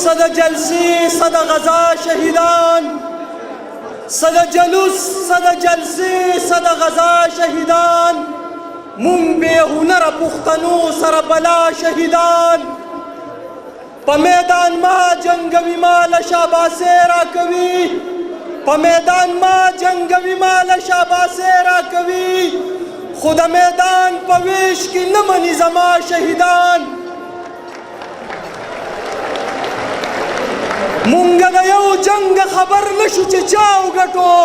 صد جلسی صد غزا شهیدان، صد جلوس صد جلسی صد غزا شهیدان، مونږ بې هنره پښتنو سره بلا شهیدان. په میدان ما جنګوي ما له شاباسې راکوي، په میدان ما جنګوي ما له شاباسې راکوي، خو د میدان په ویش کې نه مني زما شهیدان. مونږ د یو جنګ خبر نشو چې چا وګټو،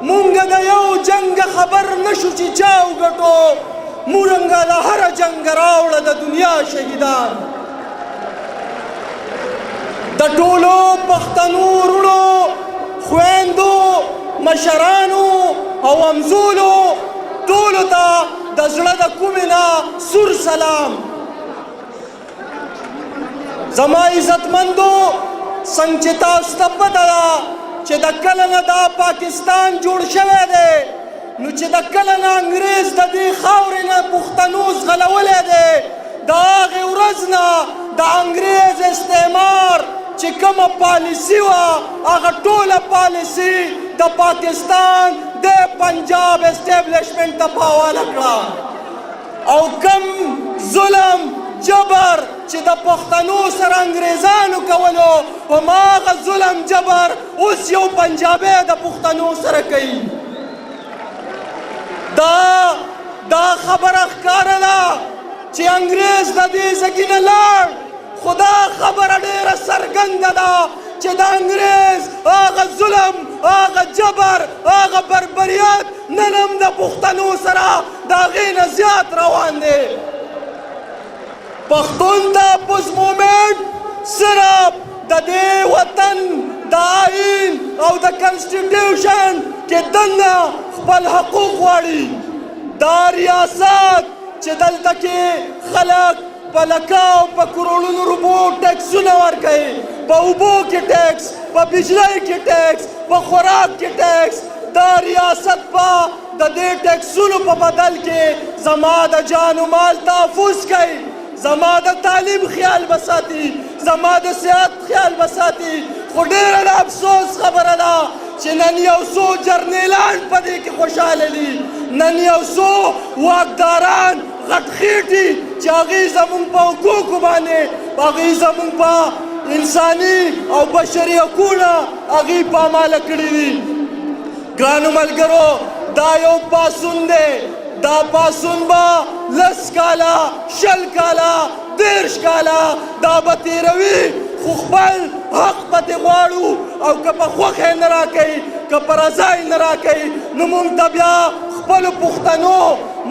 مونږ د یو جنګ خبر نشو چې چا وګټو، مونږ له هر جنګ راوړه د دنیا شهیدان. د ټولو پښتنو وروڼو خویندو مشرانو او همزولو ټولو ته د زړه د کومې نه سور سلام. زما عزتمندو څنګه چې تاسو ته پته ده چې د کله نه دا پاکستان جوړ شوی دی، نو چې د کله نه انګریز د دې خاورې نه پښتنو ځغلولی دی، د هغې ورځ نه د انګریز استعمار چې کومه پالیسي وه هغه ټوله پالیسي د پاکستان د پنجاب اسټیبلیشمنټ ته په حواله کړه، او کم ظلم جبر چې د پښتنو سره انګریزانو کولو، هماغه ظلم جبر اوس یو پنجابی د پښتنو سره کوي. دا خبره ښکاره ده چې انګریز د دې ځګي نه لاړ، خو دا خبره ډېره څرګنده ده چې د انګریز هغه ظلم، هغه جبر، هغه بربریت نن هم د پښتنو سره د هغې نه زیات روان دی. پښتون ته پوز مومنټ صرف د دې وطن د آئین او د کنسټیټیوشن کې دننه خپل حقوق غواړي. دا ریاست چې دلته کې خلک په لکاو په کروڑونو روپو ټیکسونه ورکوي، په اوبو کې ټیکس، په بجلی کې ټیکس، په خوراک کې ټیکس، دا ریاست په د دې ټیکسونو په بدل کې زما د جان و مال تحفظ کوي، زما د تعلیم خیال بساتي، زما د صحت خیال بساتي. خو ډېره د افسوس خبره ده چې نن یو څو جرنیلان په دې کې خوشحاله دي، نن یو څو واکداران غټ خېټي چې هغوی زموږ په حقوقو باندې، هغوی زموږ په انساني او بشري حقونه هغوی پاماله کړي دي. ګرانو ملګرو، دا یو پاڅون دی، دا پاڅون به 10 کاله 20 کاله 30 کاله دا به تېروي، خو خپل حق به ترې غواړو، او که په خوښه یې نه راکوي، که په رضا یې نه راکوي، نو موږ ته بیا خپلو پښتنو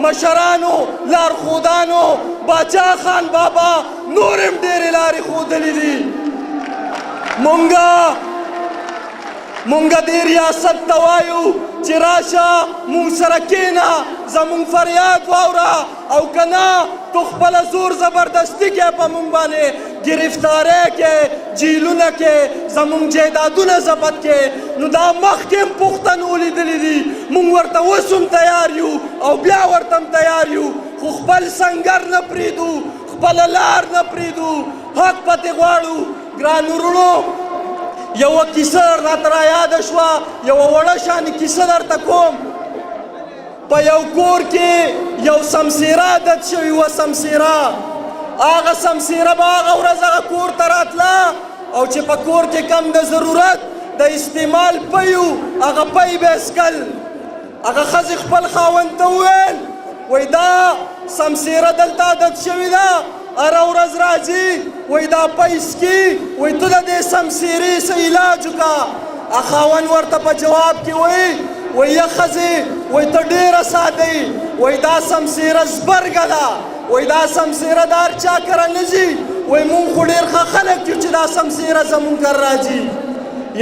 مشرانو لارښودانو باچا خان بابا نور هم ډېرې لارې ښودلې دي. مونږ دې ریاست ته وایو چې راشه مونږ سره کښېنه، زمونږ فریاد واوره، او که نه تو خپله زور زبردستي کې په مونږ باندې گرفتاری کې، جیلونه کې زمونږ جایدادونه ضبط کې، نو دا مخکې هم پښتنو لیدلي دي، مونږ ورته اوس هم تیار یو او بیا ورته هم تیار یو، خو خپل سنګر نه پرېږدو، خپله لار نه پرېږدو، حق پتې غواړو. ګرانو وروڼو، یوه کیسه راته رایاده شوه، یوه وړه شانې کیسه درته کوم. په یو کور کې یو سمسیره عادت شوې وه، سمسیره. هغه سمسیره به هغه ورځ هغه کور ته راتله، او چې په کور کې کم د ضرورت د استعمال پی و، هغه پی به یې څکل. هغه ښځې خپل خاوند ته وویل، وایي دا سمسیره دلته عادت شوې ده، هره ورځ راځي، وایي دا پی څکي، وایي ته د دې سمسیرې څه علاج وکړه. خاوند ورته په جواب کې وایي، وایي یا ښځې، وایي ته ډېره ساده یې، وایي دا سمسیره زبرګه ده، وایي دا سمسیره د هر چا کره نه ځي، وایي مونږ خو ډېر ښه خلک یو چې دا سمسیره زمونږ کره راځي.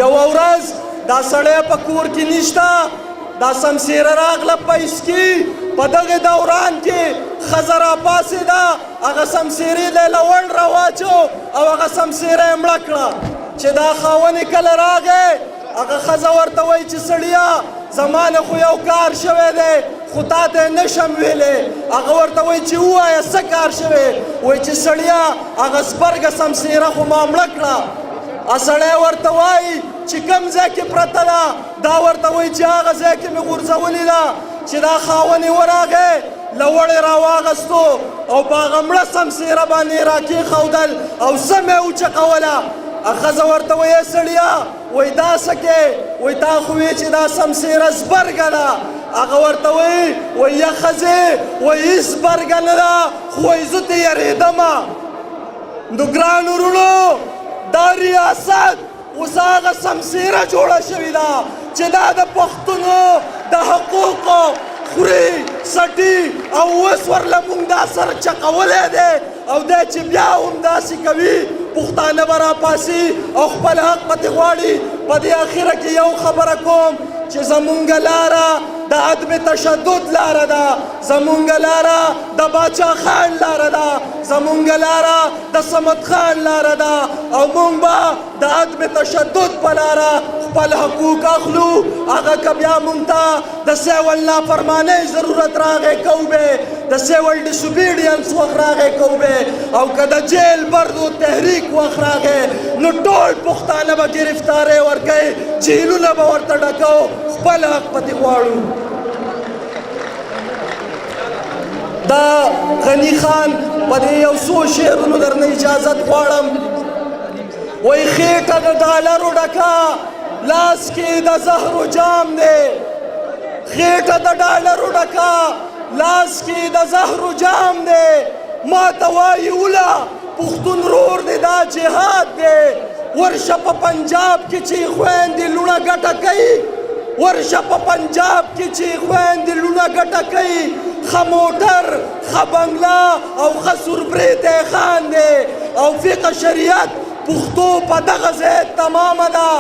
یوه ورځ دا سړی په کور کې نشته، دا سمسیره راغله پی څکي. په دغې دوران کې ښځه راپاڅېده، هغه سمسیرې دی له وړ راواچو او هغه سمسیره یې مړه کړه. چې دا خاوند یې کله راغی، هغه ښځه ورته وایي چې سړیه زما نه خو یو کار شوی دی، خو تا ته نشم ویلی. هغه ورته وایي چې ووایه څه کار شوی؟ وایي چې سړیه هغه زبرګه سمسیره خو ما مړه کړه. سړی ورته وایي چې کوم ځای کې پرته ده؟ دا ورته وایي چې هغه ځای کې مې غورځولې ده چې دا خاوند یې ورغی له وړې راواغستو او په هغه مړه سمسیره باندې یې راکېښودل او سم یې وچقوله. ښځه ورته وایي سړیه وایي دا څه کې؟ وایي تا خو وایي چې دا سمسیره زبرګه ده. هغه ورته وایي یا ښځې وایي هېڅ زبرګه نه ده خو وایي زه ترې یېرېدمه. نو ګرانو وروڼو دا ریاست اوس هغه سمسیره جوړه شوې ده چې دا د پښتنو د حقوقو خوري څټي او اوس ورله موږ دا سر چقولی دی او دی چې بیا هم داسې کوي. پښتانه به راپاسي او خپل حق پتې غواړي. په دې اخره کې یو خبره کوم چې زمونږ لاره د عدم تشدد لاره ده، زمونږ لاره د باچا خان لاره ده، زمونږ لاره د صمد خان لاره ده او مونږ به د عدم تشدد په لاره خپل حقوق اخلو. هغه که بیا مونږ ته د سیول نافرمانۍ ضرورت راغی کوو به، د سیول ډسوبیډینس وخت راغی کوو به، او که د جیل برد و تحریک وخت راغی نو ټول پښتانه به ګرفتارۍ ورکوي، جیلونه به ورته ډکوو، خپل حق پتې غواړو. دا غني خان په دې یو څو شعرونو درنه اجازت غواړم. وایي خېټه د ډالرو ډکه لاس کې د زهرو جام دی، خېټه د ډالرو ډکه لاس کې د زهرو جام دی، ما ته وایي وله پښتون رور دی دا جهاد دی. ورشه په پنجاب کې چې خویندې لوڼه ګټه کوي، ورشه په پنجاب کې چې خویندې لوڼه ګټه کوي، ښه موټر ښه بنګله او ښه سوربریتی خان دی او فقه شریعت پښتو په دغه ځای تمامه ده،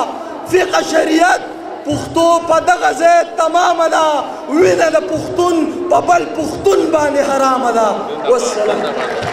فقه شریعت پښتو په دغه ځای تمامه ده، وینه د پښتون په بل پښتون باندې حرامه ده. والسلام.